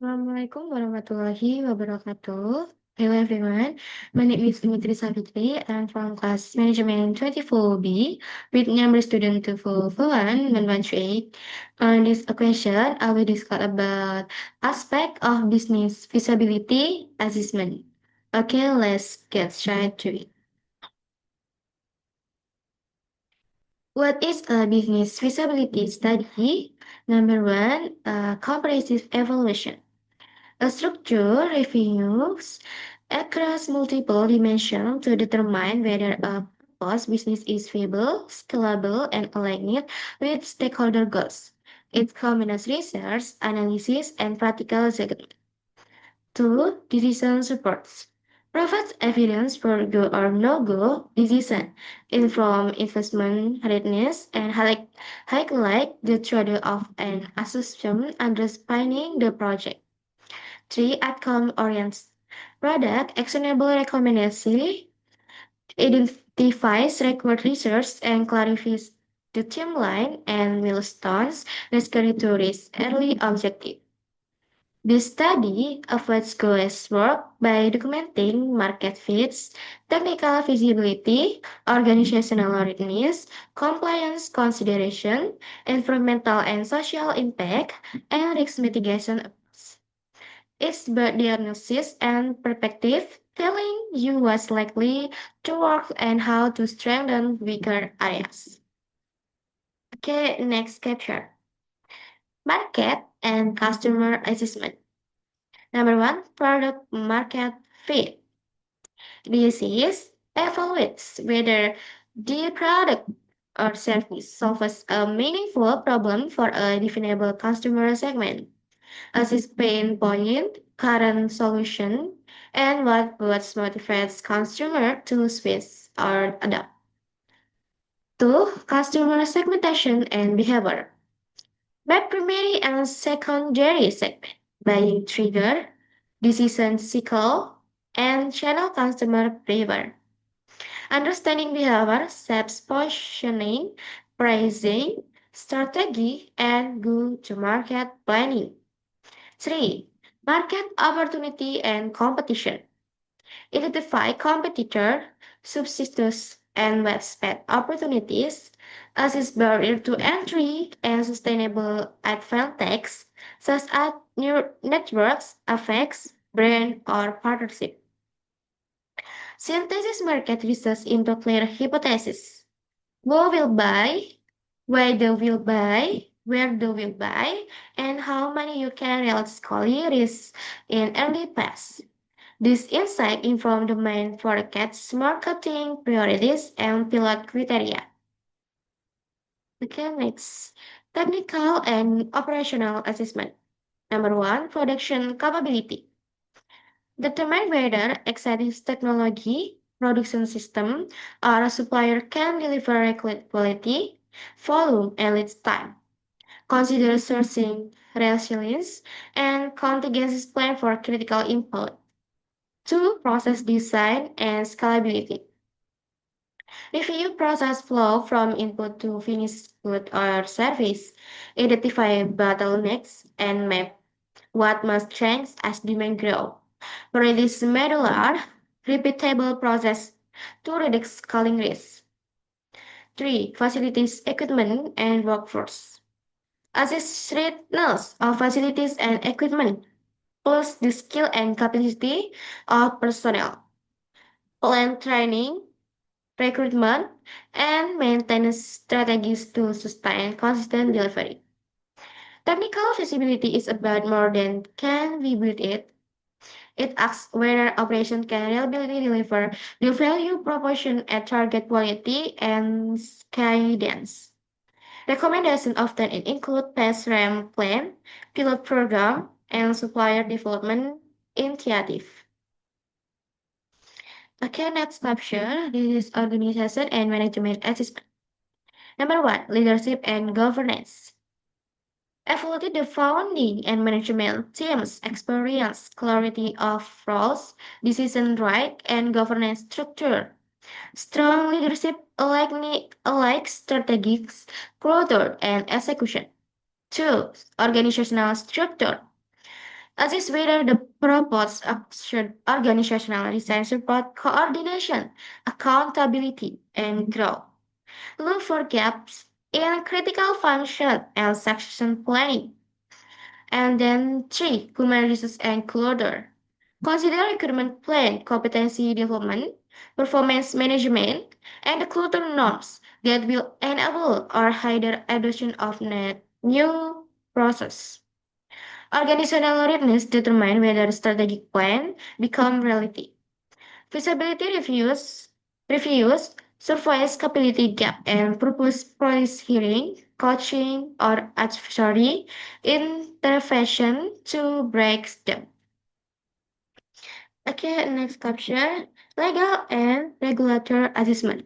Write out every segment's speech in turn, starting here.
Assalamualaikum warahmatullahi wabarakatuh. Hello everyone, my name is Dimitri Savitri. I'm from class management 24B with number student 241-118. On this occasion, I will discuss about aspect of business feasibility assessment. Okay, let's get straight to it. What is a business feasibility study? Number one, comprehensive evaluation. A structure reviews across multiple dimensions to determine whether a proposed business is viable, scalable, and aligned with stakeholder goals. It combines research, analysis, and practical judgment. Two, decision supports. Provides evidence for go or no-go decision, inform investment readiness, and highlight the trade-off and assumption underpinning the project. Three, outcome-oriented. Product actionable recommendation identifies required research and clarifies the timeline and milestones necessary to reach early objective. This study avoids guesswork by documenting market fits, technical feasibility, organizational readiness, compliance consideration, environmental and social impact, and risk mitigation efforts. It's about diagnosis and perspective, telling you what's likely to work and how to strengthen weaker areas. Okay, next capture. Market and customer assessment. Number one, product market fit. This is evaluates whether the product or service solves a meaningful problem for a definable customer segment. Assess pain point, current solution, and what motivates consumer to switch or adapt. Two, customer segmentation and behavior. Map primary and secondary segment, buying trigger, decision cycle, and channel customer behavior. Understanding behavior shapes positioning, pricing, strategy, and go-to-market planning. 3. Market opportunity and competition. Identify competitor, substitutes, and website opportunities, assess barrier to entry and sustainable advantage, such as new networks, effects, brand, or partnership. Synthesis market research into clear hypothesis. Who will buy, why they will buy, where they will buy, and how many you can realistically risk in early phase. This insight informed the main forecast marketing priorities and pilot criteria. Okay, next. Technical and operational assessment. Number one, production capability. Determine whether existing technology, production system, or a supplier can deliver requisite quality, volume, and lead time. Consider sourcing resilience and contingency plan for critical input. Two, process design and scalability. Review process flow from input to finished good or service. Identify bottlenecks and map what must change as demand grow. Release modular, repeatable process to reduce scaling risk. 3. Facilities, equipment, and workforce. Assess readiness of facilities and equipment, plus the skill and capacity of personnel. Plan training, recruitment, and maintenance strategies to sustain consistent delivery. Technical feasibility is about more than can we build it. It asks whether operation can reliably deliver the value proposition at target quality and cadence. Recommendations often include PASS RAM plan, pilot program, and supplier development initiative. Okay, next capture. This is organization and management assessment. Number one, leadership and governance. Evaluate the founding and management team's experience, clarity of roles, decision right, and governance structure. Strong leadership like strategic growth and execution. Two, organizational structure. Assess whether the proposed organizational design support coordination, accountability, and growth. Look for gaps in critical function and succession planning. And then three, human resource and culture. Consider recruitment plan, competency development, performance management, and the culture norms that will enable or hinder adoption of new process. Organizational readiness determine whether strategic plan become reality. Feasibility reviews surface capability gap and propose policy hearing, coaching, or advisory intervention to break them. Okay, next caption. Legal and regulatory assessment.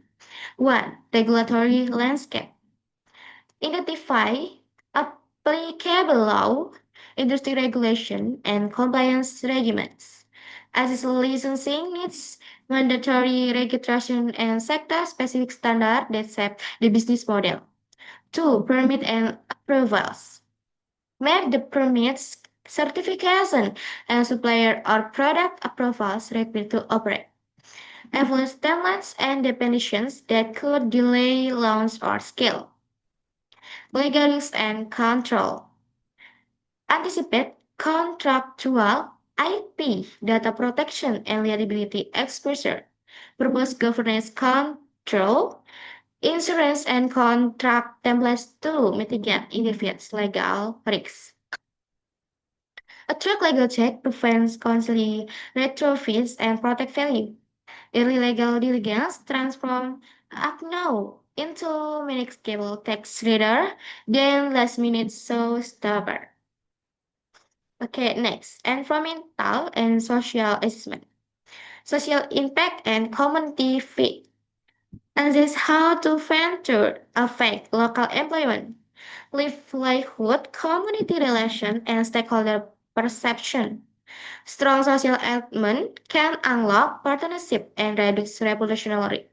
1. Regulatory landscape. Identify applicable law, industry regulation, and compliance regimens. As licensing needs mandatory registration and sector-specific standards that shape the business model. 2. Permit and approvals. Map the permits, certification, and supplier or product approvals required to operate. Avoid timelines and definitions that could delay launch or scale. Legal risk and control. Anticipate contractual IP, data protection, and liability exposure. Propose governance control, insurance, and contract templates to mitigate immediate legal risks. A track legal check prevents costly retrofits and protect value. Early legal diligence transform Agno into manageable text reader, then last minute so stubborn. Okay, next, environmental and social assessment. Social impact and community fit. And this how to venture affect local employment, livelihood, community relation, and stakeholder perception. Strong social element can unlock partnership and reduce reputational risk.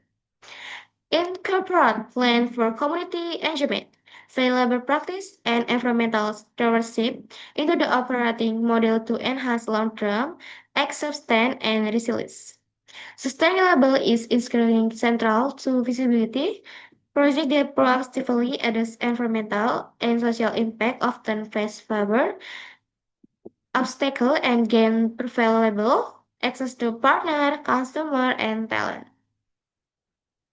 Incorporate plan for community engagement, fair labor practice, and environmental stewardship into the operating model to enhance long-term acceptance and resilience. Sustainable is increasingly central to visibility. Projects that proactively address environmental and social impact often face favor, obstacle, and gain prevailable access to partner, customer, and talent.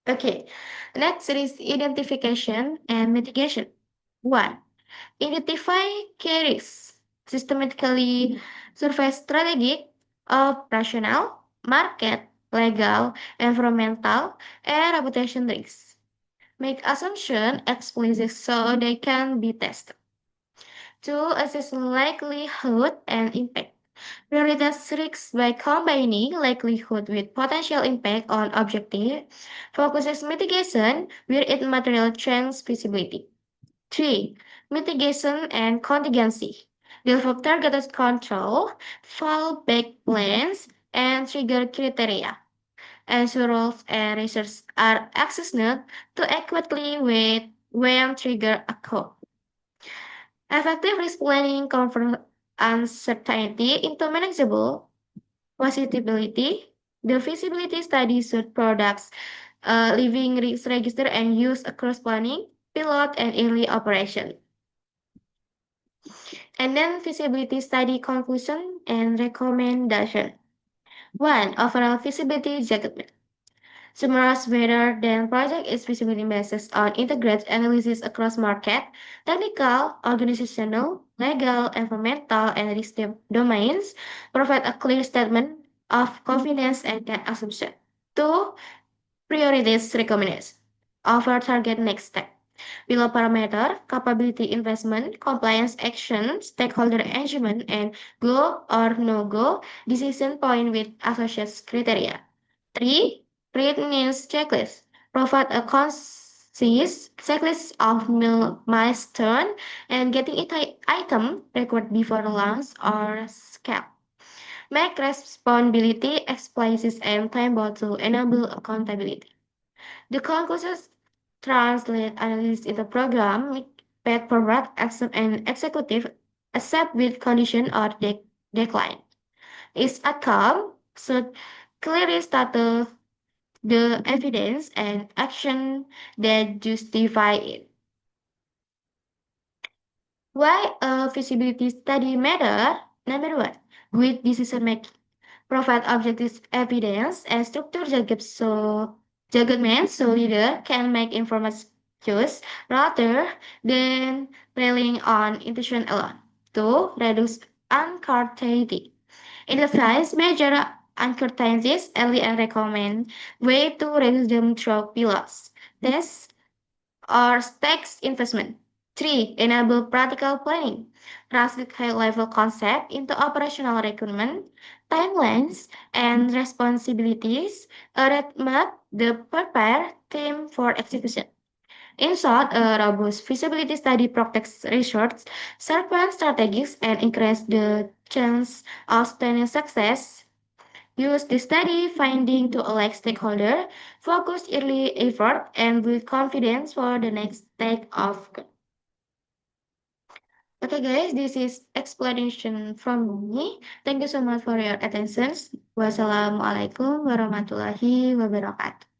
Okay, next is identification and mitigation. One, identify key risks. Systematically survey strategic, operational, market, legal, environmental, and reputation risks. Make assumption explicit so they can be tested. Two, assess likelihood and impact. Prioritize risks by combining likelihood with potential impact on objective. Focuses mitigation where it material change visibility. 3. Mitigation and contingency. Develop targeted control, fallback plans, and trigger criteria. Ensure rules and research are accessible to adequately when trigger occur. Effective risk planning converts uncertainty into manageable possibility. The feasibility study should products living risk register and use across planning, pilot, and early operation. And then feasibility study conclusion and recommendation. 1. Overall feasibility judgment. Summarize whether the project is feasibility based on integrated analysis across market, technical, organizational, legal, environmental, and risk domains. Provide a clear statement of confidence and assumption. 2. Priorities recommendation. Offer target next step. Below parameter, capability investment, compliance action, stakeholder engagement, and go or no-go decision point with associated criteria. 3. Readiness checklist. Provide a concise checklist of milestone and getting it item required before launch or scale. Make responsibility explicit and time-bound to enable accountability. The conclusions translate analysis into program, make paid forward, accept and executive, accept with condition or decline. Its outcome should clearly start the evidence and action that justify it. Why a feasibility study matter? Number one, good decision making. Provide objective evidence and structure judgment so leader can make informed choice rather than relying on intuition alone. Two, reduce uncertainty. Emphasize measure uncertainties early and recommend way to reduce them through pilots. Test or stakes investment. Three, enable practical planning. Translate high-level concept into operational requirement, timelines, and responsibilities. A roadmap the prepare team for execution. In short, a robust feasibility study protects research, sharpens strategies, and increases the chance of sustaining success. Use the study finding to elect stakeholder, focus early effort, and build confidence for the next take of. Okay, guys, this is explanation from me. Thank you so much for your attention. Wassalamualaikum warahmatullahi wabarakatuh.